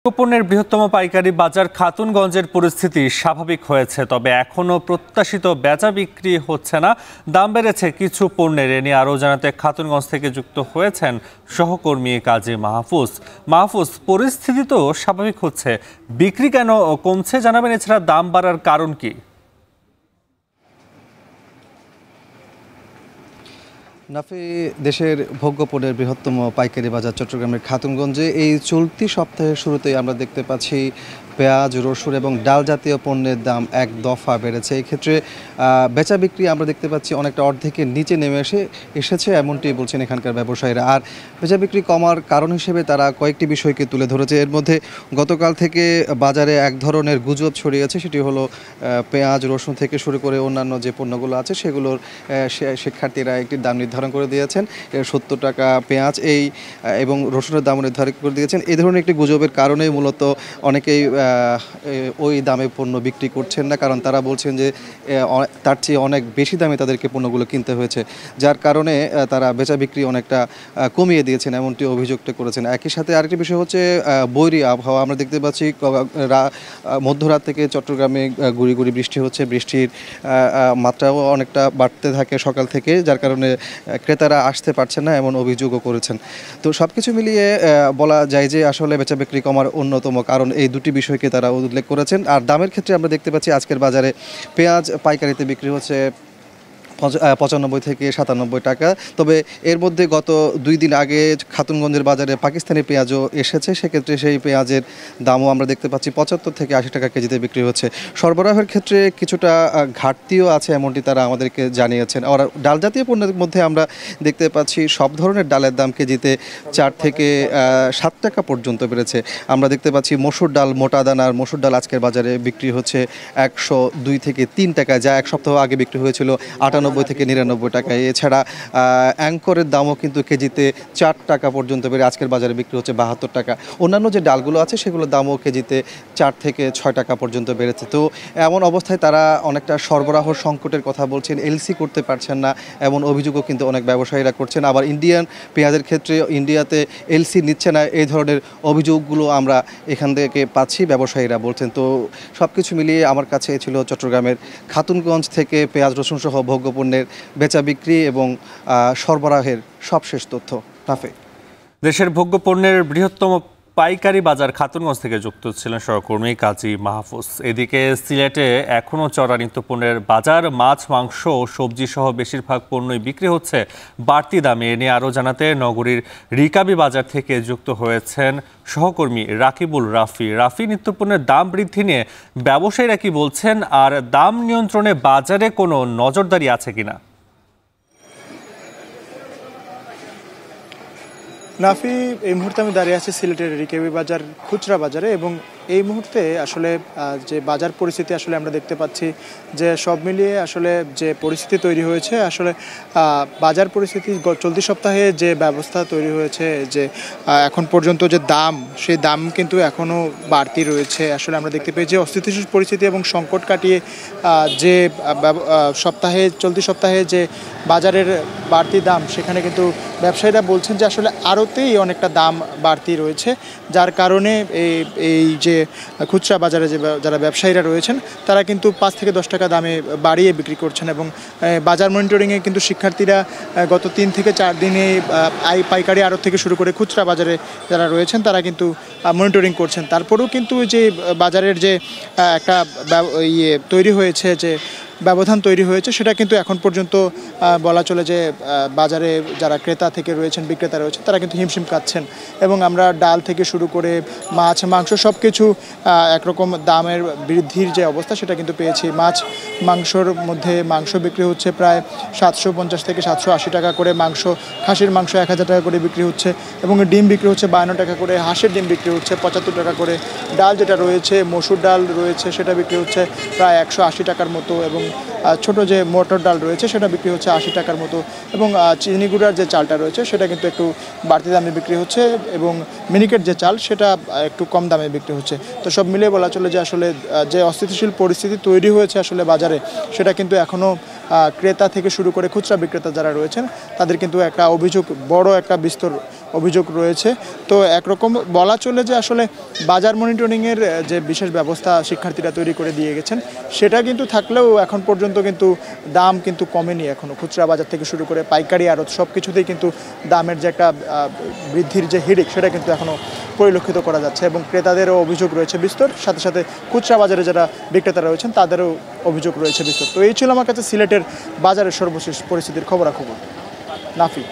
পণ্যের বৃহত্তম পাইকারি বাজার খাতুনগঞ্জের পরিস্থিতি স্বাভাবিক হয়েছে, তবে এখনো প্রত্যাশিত বেচা বিক্রি হচ্ছে না। দাম বেড়েছে কিছু পণ্যের। এ নিয়ে আরও জানাতে খাতুনগঞ্জ থেকে যুক্ত হয়েছেন সহকর্মী কাজী মাহফুজ। পরিস্থিতি তো স্বাভাবিক হচ্ছে, বিক্রি কেন কমছে জানাবেন? এছাড়া দাম বাড়ার কারণ কি? নাফি, দেশের ভোগ্যপণ্যের বৃহত্তম পাইকারি বাজার চট্টগ্রামের খাতুনগঞ্জে এই চলতি সপ্তাহের শুরুতেই আমরা দেখতে পাচ্ছি পেঁয়াজ, রসুন এবং ডাল জাতীয় পণ্যের দাম এক দফা বেড়েছে। এই ক্ষেত্রে বেচা বিক্রি আমরা দেখতে পাচ্ছি অনেকটা অর্ধেকের নিচে নেমে এসেছে, এমনটি বলছেন এখানকার ব্যবসায়ীরা। আর বেচা বিক্রি কমার কারণ হিসেবে তারা কয়েকটি বিষয়কে তুলে ধরেছে। এর মধ্যে গতকাল থেকে বাজারে এক ধরনের গুজব ছড়িয়েছে, সেটি হলো পেঁয়াজ, রসুন থেকে শুরু করে অন্যান্য যে পণ্যগুলো আছে সেগুলোর শিক্ষার্থীরা একটি দাম নির্ধারণ করে দিয়েছেন। 70 টাকা পেঁয়াজ এবং রসুনের দাম নির্ধারণ করে দিয়েছেন। এই ধরনের একটি গুজবের কারণেই মূলত অনেকেই ওই দামে পণ্য বিক্রি করছেন না, কারণ তারা বলছেন যে তার চেয়ে অনেক বেশি দামে তাদেরকে পণ্যগুলো কিনতে হয়েছে, যার কারণে তারা বেচা বিক্রি অনেকটা কমিয়ে দিয়েছেন, এমনটি অভিযোগটা করেছেন। একই সাথে আরেকটি বিষয় হচ্ছে বৈরী আবহাওয়া। আমরা দেখতে পাচ্ছি মধ্যরাত থেকে চট্টগ্রামে গুঁড়ি গুঁড়ি বৃষ্টি হচ্ছে, বৃষ্টির মাত্রাও অনেকটা বাড়তে থাকে সকাল থেকে, যার কারণে ক্রেতারা আসতে পারছেন না, এমন অভিযোগও করেছেন। তো সব কিছু মিলিয়ে বলা যায় যে আসলে বেচা বিক্রি কমার অন্যতম কারণ এই দুটি বিষয়কে তারা উল্লেখ করেছেন। আর দামের ক্ষেত্রে আমরা দেখতে পাচ্ছি আজকের বাজারে পেঁয়াজ পাইকারিতে বিক্রি হচ্ছে 95 থেকে 97 টাকা। তবে এর মধ্যে গত 2 দিন আগে খাতুনগঞ্জের বাজারে পাকিস্তানি পেঁয়াজও এসেছে, সেক্ষেত্রে সেই পেঁয়াজের দামও আমরা দেখতে পাচ্ছি 75 থেকে 80 টাকা কেজিতে বিক্রি হচ্ছে। সরবরাহের ক্ষেত্রে কিছুটা ঘাটতিও আছে, এমনটি তারা আমাদেরকে জানিয়েছেন। আর ডাল জাতীয় পণ্যের মধ্যে আমরা দেখতে পাচ্ছি সব ধরনের ডালের দাম কেজিতে 4 থেকে 7 টাকা পর্যন্ত বেড়েছে। আমরা দেখতে পাচ্ছি মসুর ডাল, মোটা দানার মসুর ডাল আজকের বাজারে বিক্রি হচ্ছে 102 থেকে 3 টাকায়, যা এক সপ্তাহ আগে বিক্রি হয়েছিল 98 থেকে 99 টাকায়। এছাড়া অ্যাঙ্করের দামও কিন্তু কেজিতে 4 টাকা পর্যন্ত বেড়ে আজকের বাজারে বিক্রি হচ্ছে 72 টাকা। অন্যান্য যে ডালগুলো আছে সেগুলোর দামও কেজিতে 4 থেকে 6 টাকা পর্যন্ত বেড়েছে। তো এমন অবস্থায় তারা অনেকটা সরবরাহ সংকটের কথা বলছেন, এলসি করতে পারছেন না, এমন অভিযোগও কিন্তু অনেক ব্যবসায়ীরা করছেন। আবার ইন্ডিয়ান পেঁয়াজের ক্ষেত্রে ইন্ডিয়াতে এলসি নিচ্ছে না, এই ধরনের অভিযোগগুলো আমরা এখান থেকে পাচ্ছি, ব্যবসায়ীরা বলছেন। তো সব কিছু মিলিয়ে আমার কাছে ছিল চট্টগ্রামের খাতুনগঞ্জ থেকে পেঁয়াজ, রসুন সহ ভোগ্যপণ্যের বেচা বিক্রি এবং সরবরাহের সবশেষ তথ্য। নাফে, দেশের ভোগ্যপণ্যের বৃহত্তম পাইকারি বাজার খাতুনগঞ্জ থেকে যুক্ত ছিলেন সহকর্মী কাজী মাহফুজ। এদিকে সিলেটে এখনও চড়া নিত্যপণ্যের বাজার। মাছ, মাংস ও সবজি সহ বেশিরভাগ পণ্যই বিক্রি হচ্ছে বাড়তি দামে। এ নিয়ে আরও জানাতে নগরীর রিকাবি বাজার থেকে যুক্ত হয়েছেন সহকর্মী রাকিবুল রাফি। নিত্যপণ্যের দাম বৃদ্ধি নিয়ে ব্যবসায়ীরা কি বলছেন, আর দাম নিয়ন্ত্রণে বাজারে কোনো নজরদারি আছে কিনা? নাফি, এই মুহূর্তে আমি দাঁড়িয়ে আছি সিলেটের রিকাবি বাজার খুচরা বাজারে, এবং এই মুহূর্তে আসলে যে বাজার পরিস্থিতি আসলে আমরা দেখতে পাচ্ছি যে সব মিলিয়ে আসলে যে পরিস্থিতি তৈরি হয়েছে, আসলে বাজার পরিস্থিতি চলতি সপ্তাহে যে ব্যবস্থা তৈরি হয়েছে, যে এখন পর্যন্ত যে দাম, সেই দাম কিন্তু এখনও বাড়তি রয়েছে। আসলে আমরা দেখতে পেয়েছি অস্থিতিশীল পরিস্থিতি এবং সংকট কাটিয়ে যে চলতি সপ্তাহে যে বাজারের বাড়তি দাম, সেখানে কিন্তু ব্যবসায়ীরা বলছেন যে আসলে আরতেই অনেকটা দাম বাড়তি রয়েছে, যার কারণে এই যে খুচরা বাজারে যে যারা ব্যবসায়ীরা রয়েছেন তারা কিন্তু 5 থেকে 10 টাকা দামে বাড়িয়ে বিক্রি করছেন। এবং বাজার মনিটরিংয়ে কিন্তু শিক্ষার্থীরা গত 3 থেকে 4 দিনে পাইকারি আড়ত থেকে শুরু করে খুচরা বাজারে যারা রয়েছেন তারা কিন্তু মনিটরিং করছেন। তারপরেও কিন্তু যে বাজারের যে একটা তৈরি হয়েছে, যে ব্যবধান তৈরি হয়েছে, সেটা কিন্তু এখন পর্যন্ত বলা চলে যে বাজারে যারা ক্রেতা থেকে রয়েছেন, বিক্রেতা রয়েছেন, তারা কিন্তু হিমশিম খাচ্ছেন। এবং আমরা ডাল থেকে শুরু করে মাছ, মাংস সব কিছু একরকম দামের বৃদ্ধির যে অবস্থা সেটা কিন্তু পেয়েছি। মাংসর মধ্যে মাংস বিক্রি হচ্ছে প্রায় 750 থেকে 780 টাকা করে, খাসির মাংস 1000 টাকা করে বিক্রি হচ্ছে, এবং ডিম বিক্রি হচ্ছে 52 টাকা করে, হাঁসের ডিম বিক্রি হচ্ছে 75 টাকা করে, ডাল যেটা রয়েছে মসুর ডাল রয়েছে সেটা বিক্রি হচ্ছে প্রায় 180 টাকার মতো, এবং ছোট যে মটর ডাল রয়েছে সেটা বিক্রি হচ্ছে 80 টাকার মতো, এবং চিনি গুঁড়ার যে চালটা রয়েছে সেটা কিন্তু একটু বাড়তি দামে বিক্রি হচ্ছে, এবং মিনিকেট যে চাল সেটা একটু কম দামে বিক্রি হচ্ছে। তো সব মিলিয়ে বলা চলে যে আসলে যে অস্থিতিশীল পরিস্থিতি তৈরি হয়েছে আসলে বাজারে, সেটা কিন্তু এখনও ক্রেতা থেকে শুরু করে খুচরা বিক্রেতা যারা রয়েছেন তাদের কিন্তু একটা অভিযোগ, বড় একটা বিস্তর অভিযোগ রয়েছে। তো একরকম বলা চলে যে আসলে বাজার মনিটরিংয়ের যে বিশেষ ব্যবস্থা শিক্ষার্থীরা তৈরি করে দিয়ে গেছেন, সেটা কিন্তু থাকলেও এখন পর্যন্ত কিন্তু দাম কিন্তু কমেনি এখনও। খুচরা বাজার থেকে শুরু করে পাইকারি আড়ত সব কিছুতেই কিন্তু দামের যে একটা বৃদ্ধির যে হিড়িক, সেটা কিন্তু এখনও পরিলক্ষিত করা যাচ্ছে এবং ক্রেতাদেরও অভিযোগ রয়েছে বিস্তর, সাথে সাথে খুচরা বাজারে যারা বিক্রেতারা রয়েছেন তাদেরও অভিযোগ রয়েছে বিস্তর। তো এই ছিল আমার কাছে সিলেটের বাজারের সর্বশেষ পরিস্থিতির খবরাখবর। নাফি।